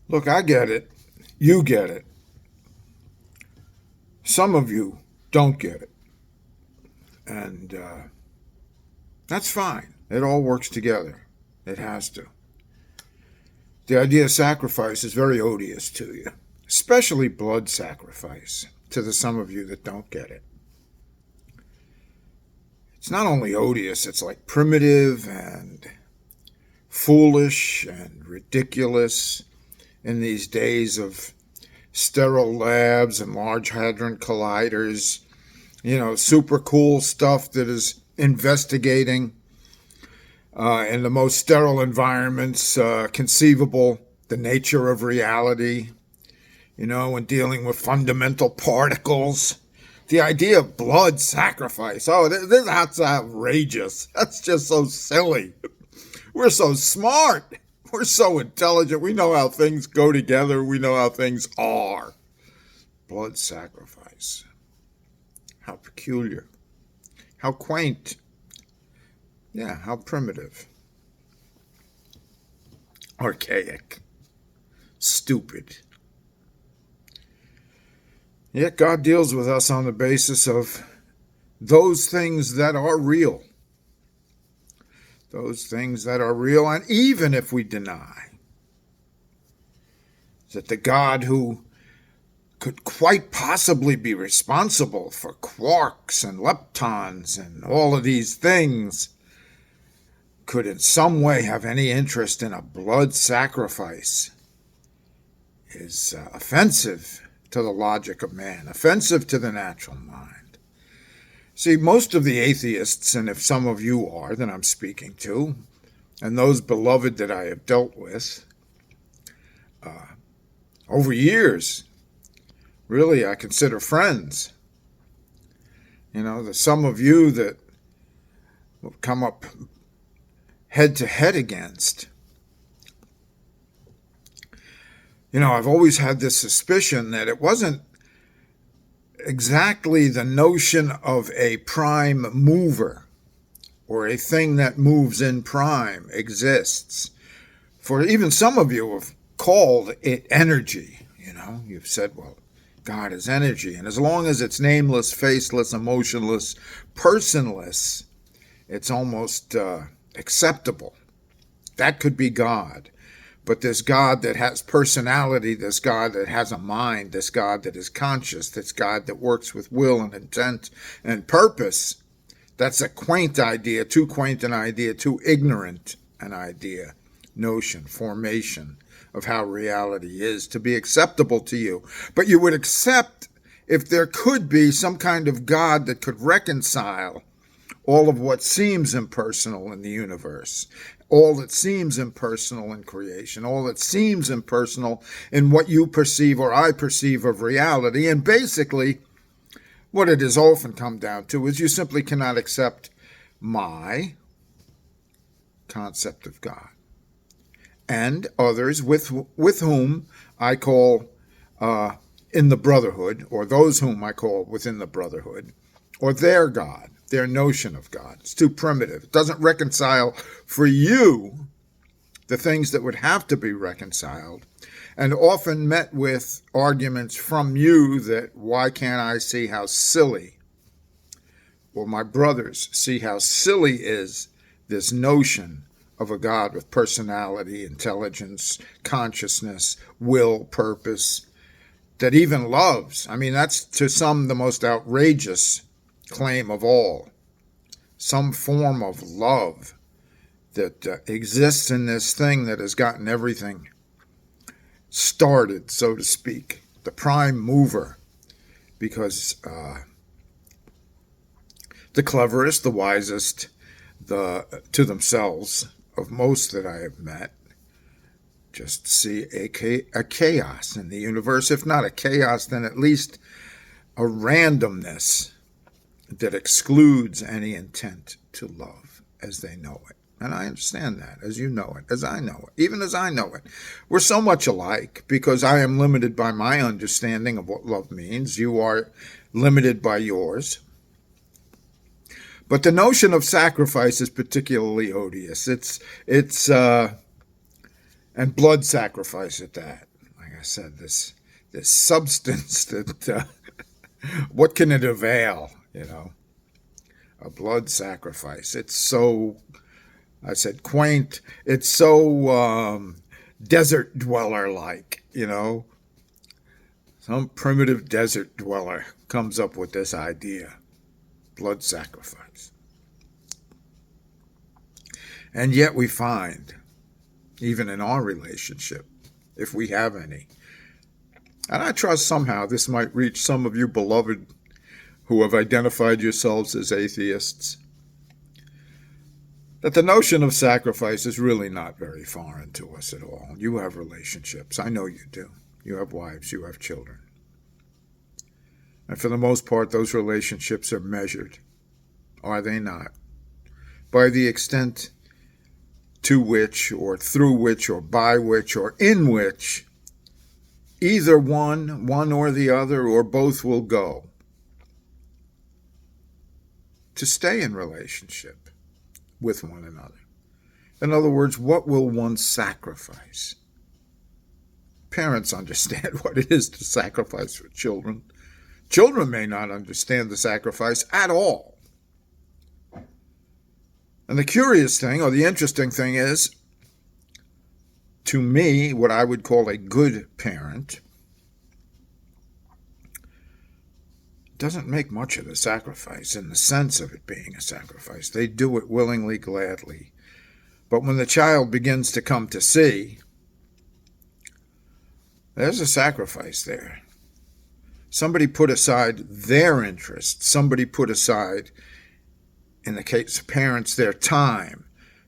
Look, I get it. You get it. Some of you don't get it. And that's fine. It all works together. It has to. The idea of sacrifice is very odious to you, especially blood sacrifice, to the some of you that don't get it. It's not only odious, it's like primitive and foolish and ridiculous in these days of sterile labs and large hadron colliders, super cool stuff that is investigating in the most sterile environments conceivable the nature of reality, when dealing with fundamental particles. The idea of blood sacrifice, that's outrageous. That's just so silly. We're so smart. We're so intelligent. We know how things go together. We know how things are. Blood sacrifice. How peculiar. How quaint. Yeah, how primitive. Archaic. Stupid. Yet God deals with us on the basis of those things that are real. Those things that are real, and even if we deny that the God who could quite possibly be responsible for quarks and leptons and all of these things could in some way have any interest in a blood sacrifice is offensive to the logic of man, offensive to the natural mind. See, most of the atheists, and if some of you are that I'm speaking to, and those beloved that I have dealt with over years, really I consider friends. The some of you that will come up head to head against. I've always had this suspicion that it wasn't exactly the notion of a prime mover or a thing that moves in prime exists. For even some of you have called it energy. You've said, well, God is energy. And as long as it's nameless, faceless, emotionless, personless, it's almost acceptable. That could be God. But this God that has personality, this God that has a mind, this God that is conscious, this God that works with will and intent and purpose, that's a quaint idea, too quaint an idea, too ignorant an idea, notion, formation of how reality is to be acceptable to you. But you would accept if there could be some kind of God that could reconcile all of what seems impersonal in the universe, all that seems impersonal in creation, all that seems impersonal in what you perceive or I perceive of reality. And basically, what it has often come down to is you simply cannot accept my concept of God and others with whom I call in the brotherhood, or those whom I call within the brotherhood, or their God, their notion of God. It's too primitive. It doesn't reconcile for you the things that would have to be reconciled, and often met with arguments from you that why can't I see how silly, or my brothers see how silly is this notion of a God with personality, intelligence, consciousness, will, purpose, that even loves. I mean, that's to some the most outrageous claim of all. Some form of love that exists in this thing that has gotten everything started, so to speak, the prime mover, because the cleverest, the wisest, to themselves of most that I have met, just see a chaos in the universe. If not a chaos, then at least a randomness that excludes any intent to love as they know it. And I understand that, as you know it, as I know it, even as I know it. We're so much alike because I am limited by my understanding of what love means. You are limited by yours. But the notion of sacrifice is particularly odious. It's and blood sacrifice at that. said, this substance that, what can it avail, a blood sacrifice. It's so, I said, quaint. It's so desert dweller-like, Some primitive desert dweller comes up with this idea, blood sacrifice. And yet we find, even in our relationship, if we have any, and I trust somehow this might reach some of you beloved who have identified yourselves as atheists, that the notion of sacrifice is really not very foreign to us at all. You have relationships. I know you do. You have wives. You have children. And for the most part, those relationships are measured, are they not, by the extent to which, or through which, or by which, or in which either one or the other, or both will go to stay in relationship with one another. In other words, what will one sacrifice? Parents understand what it is to sacrifice for children. Children may not understand the sacrifice at all. And the curious thing, or the interesting thing is, to me, what I would call a good parent doesn't make much of the sacrifice in the sense of it being a sacrifice. They do it willingly, gladly. But when the child begins to come to see, there's a sacrifice there. Somebody put aside their interests. Somebody put aside, in the case of parents, their time,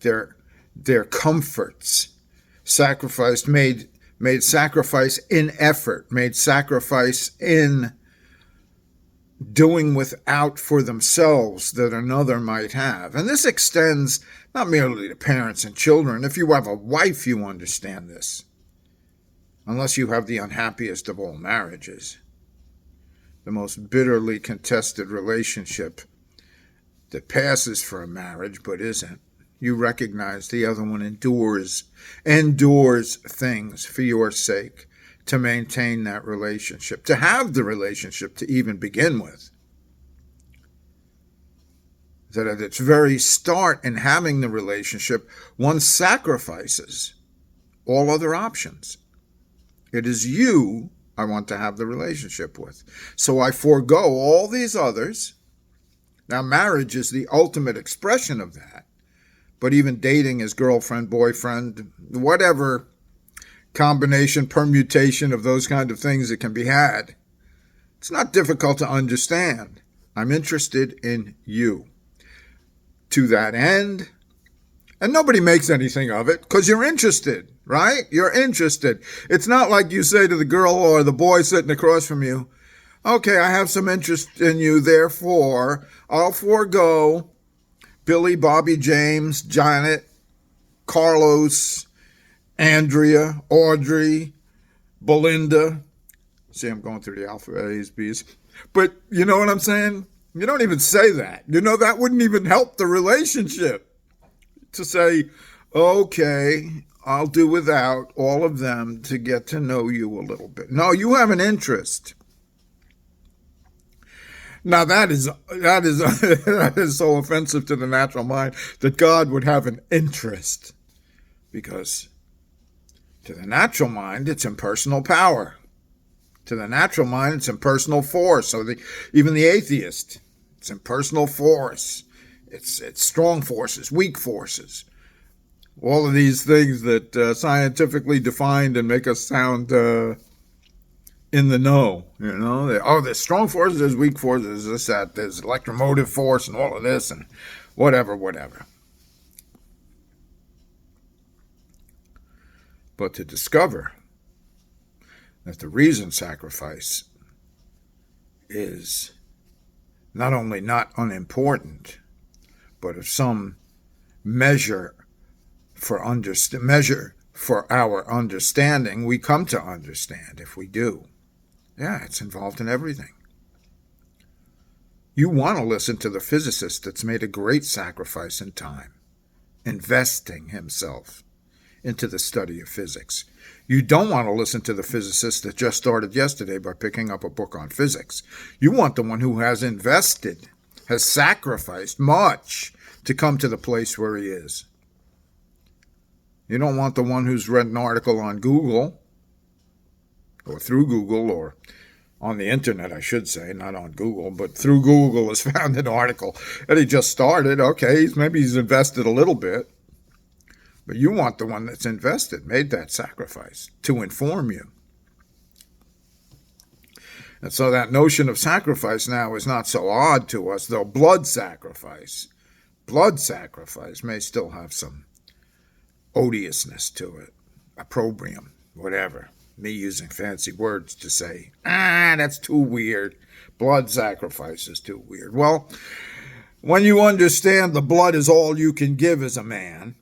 their comforts, sacrificed, made sacrifice in effort, made sacrifice in doing without for themselves that another might have. And this extends not merely to parents and children. If you have a wife, you understand this. Unless you have the unhappiest of all marriages, the most bitterly contested relationship that passes for a marriage but isn't. You recognize the other one endures things for your sake to maintain that relationship, to have the relationship to even begin with. That at its very start in having the relationship, one sacrifices all other options. It is you I want to have the relationship with. So I forego all these others. Now, marriage is the ultimate expression of that. But even dating as girlfriend, boyfriend, whatever combination, permutation of those kind of things that can be had, it's not difficult to understand. I'm interested in you. To that end, and nobody makes anything of it because you're interested, right? You're interested. It's not like you say to the girl or the boy sitting across from you, okay, I have some interest in you, therefore I'll forego Billy, Bobby, James, Janet, Carlos, Andrea, Audrey, Belinda. See, I'm going through the alphabet, A's, B's. But you know what I'm saying? You don't even say that. That wouldn't even help the relationship. To say, okay, I'll do without all of them to get to know you a little bit. No, you have an interest. Now that is so offensive to the natural mind that God would have an interest, because to the natural mind it's impersonal power. To the natural mind it's impersonal force. So even the atheist, it's impersonal force. It's strong forces, weak forces. All of these things that scientifically defined and make us sound in the know, there's strong forces, there's weak forces, there's this, that, there's electromotive force and all of this and whatever. But to discover that the reason sacrifice is not only not unimportant, but of some measure for our understanding, we come to understand if we do. Yeah, it's involved in everything. You want to listen to the physicist that's made a great sacrifice in time, investing himself into the study of physics. You don't want to listen to the physicist that just started yesterday by picking up a book on physics. You want the one who has invested, has sacrificed much to come to the place where he is. You don't want the one who's read an article on Google, or through Google, or on the internet, I should say, not on Google, but through Google has found an article that he just started. Okay, maybe he's invested a little bit. But you want the one that's invested, made that sacrifice to inform you. And so that notion of sacrifice now is not so odd to us, though blood sacrifice may still have some odiousness to it, opprobrium, whatever. Me using fancy words to say, that's too weird. Blood sacrifice is too weird. Well, when you understand the blood is all you can give as a man,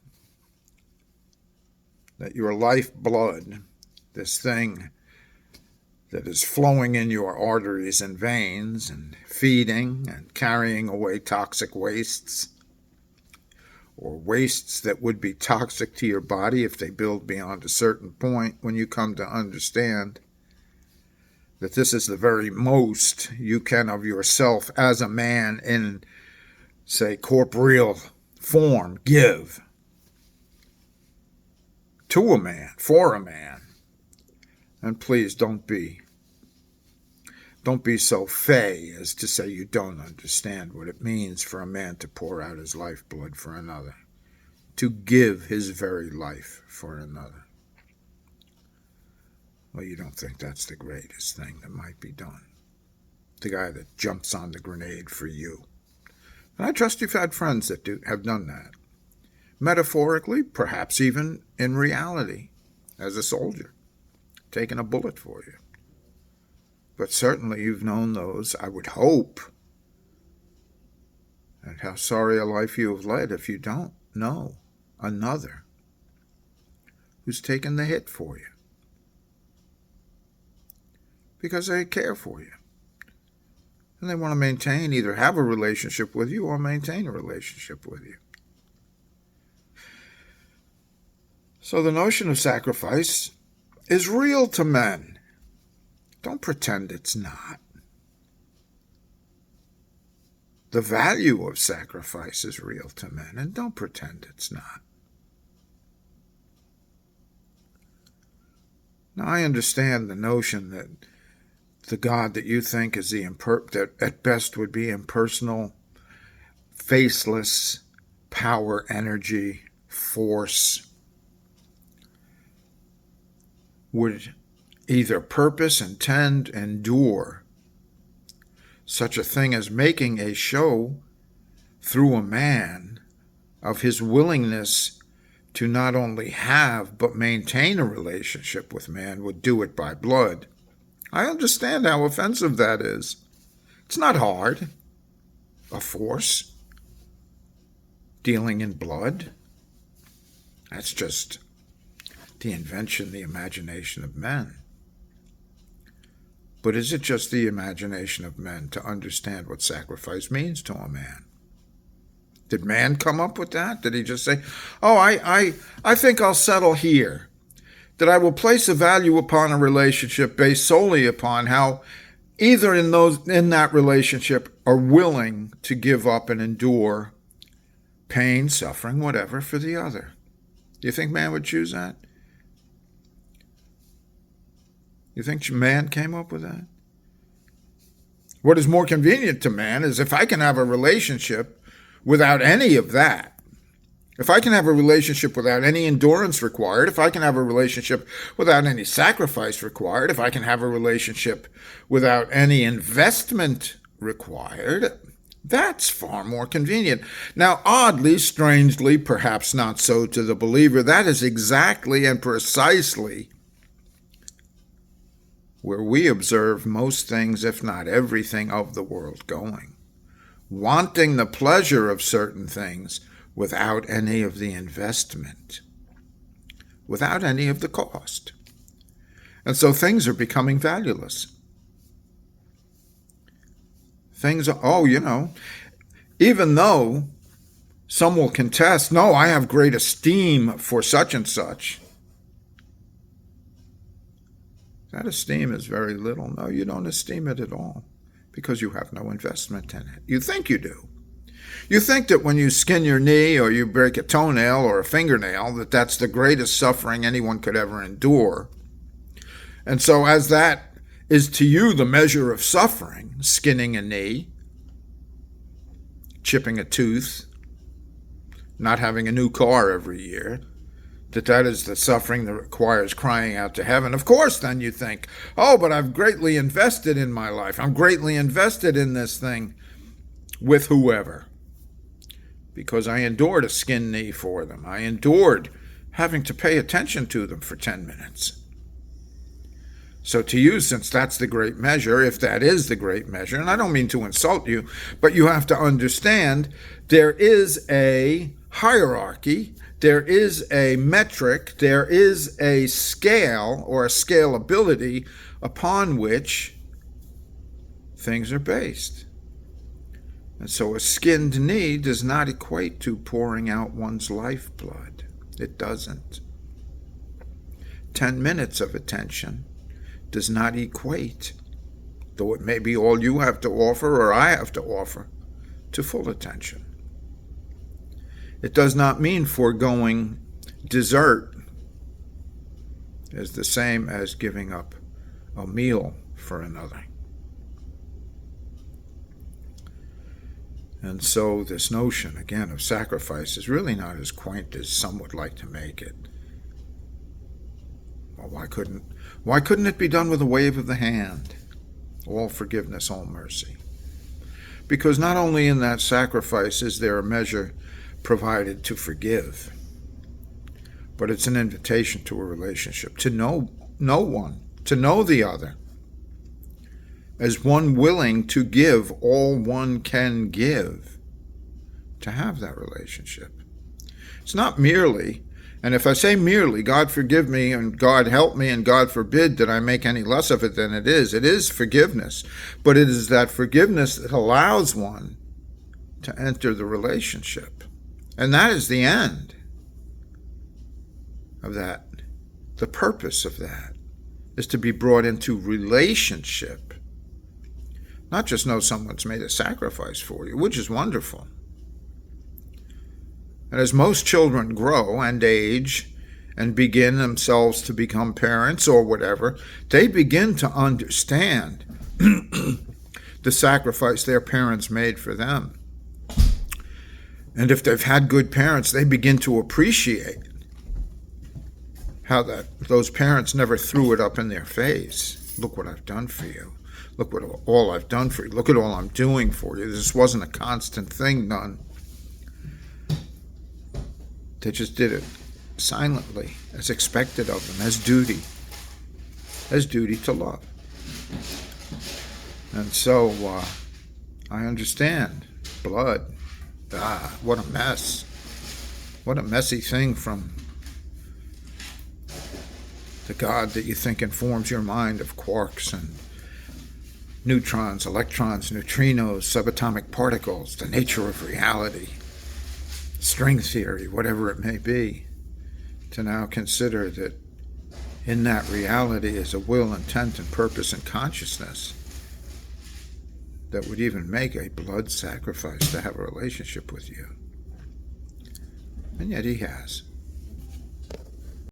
that your lifeblood, this thing that is flowing in your arteries and veins and feeding and carrying away toxic wastes, or wastes that would be toxic to your body if they build beyond a certain point, when you come to understand that this is the very most you can of yourself as a man in, say, corporeal form give to a man, for a man. And please don't be so fey as to say you don't understand what it means for a man to pour out his lifeblood for another, to give his very life for another. Well, you don't think that's the greatest thing that might be done. The guy that jumps on the grenade for you. And I trust you've had friends that have done that. Metaphorically, perhaps even in reality, as a soldier, taking a bullet for you. But certainly you've known those, I would hope. And how sorry a life you have led if you don't know another who's taken the hit for you. Because they care for you. And they want to maintain, either have a relationship with you or maintain a relationship with you. So the notion of sacrifice is real to men. Don't pretend it's not. The value of sacrifice is real to men, and don't pretend it's not. Now, I understand the notion that the God that you think is that at best would be impersonal, faceless, power, energy, force, would either purpose, intend, endure such a thing as making a show through a man of his willingness to not only have but maintain a relationship with man, would do it by blood. I understand how offensive that is. It's not hard. A force dealing in blood. That's just the invention, the imagination of men. But is it just the imagination of men to understand what sacrifice means to a man? Did man come up with that? Did he just say, I think I'll settle here, that I will place a value upon a relationship based solely upon how either in that relationship are willing to give up and endure pain, suffering, whatever, for the other? Do you think man would choose that? You think man came up with that? What is more convenient to man is if I can have a relationship without any of that. If I can have a relationship without any endurance required, if I can have a relationship without any sacrifice required, if I can have a relationship without any investment required, that's far more convenient. Now, oddly, strangely, perhaps not so to the believer, that is exactly and precisely where we observe most things, if not everything, of the world going. Wanting the pleasure of certain things without any of the investment, without any of the cost. And so things are becoming valueless. Things are, even though some will contest, no, I have great esteem for such and such. That esteem is very little. No, you don't esteem it at all because you have no investment in it. You think you do. You think that when you skin your knee or you break a toenail or a fingernail, that that's the greatest suffering anyone could ever endure. And so as that is to you the measure of suffering, skinning a knee, chipping a tooth, not having a new car every year, that is the suffering that requires crying out to heaven. Of course, then you think, oh, but I've greatly invested in my life. I'm greatly invested in this thing with whoever. Because I endured a skin knee for them. I endured having to pay attention to them for 10 minutes. So to you, since that's the great measure, if that is the great measure, and I don't mean to insult you, but you have to understand there is a hierarchy, there is a metric, there is a scale or a scalability upon which things are based. And so a skinned knee does not equate to pouring out one's lifeblood. It doesn't. 10 minutes of attention does not equate, though it may be all you have to offer or I have to offer, to full attention. It does not mean foregoing dessert is the same as giving up a meal for another. And so this notion, again, of sacrifice is really not as quaint as some would like to make it. Well, why couldn't it be done with a wave of the hand? All forgiveness, all mercy. Because not only in that sacrifice is there a measure provided to forgive, but it's an invitation to a relationship, to know one, to know the other, as one willing to give all one can give, to have that relationship. It's not merely, and if I say merely, God forgive me and God help me and God forbid that I make any less of it than it is forgiveness, but it is that forgiveness that allows one to enter the relationship. And that is the end of that. The purpose of that is to be brought into relationship. Not just know someone's made a sacrifice for you, which is wonderful. And as most children grow and age and begin themselves to become parents or whatever, they begin to understand the sacrifice their parents made for them. And if they've had good parents, they begin to appreciate how those parents never threw it up in their face. Look what I've done for you. Look what all I've done for you. Look at all I'm doing for you. This wasn't a constant thing done. They just did it silently, as expected of them, as duty to love. And so I understand blood. What a mess. What a messy thing from the God that you think informs your mind of quarks and neutrons, electrons, neutrinos, subatomic particles, the nature of reality, string theory, whatever it may be, to now consider that in that reality is a will, intent, and purpose and consciousness that would even make a blood sacrifice to have a relationship with you. And yet he has.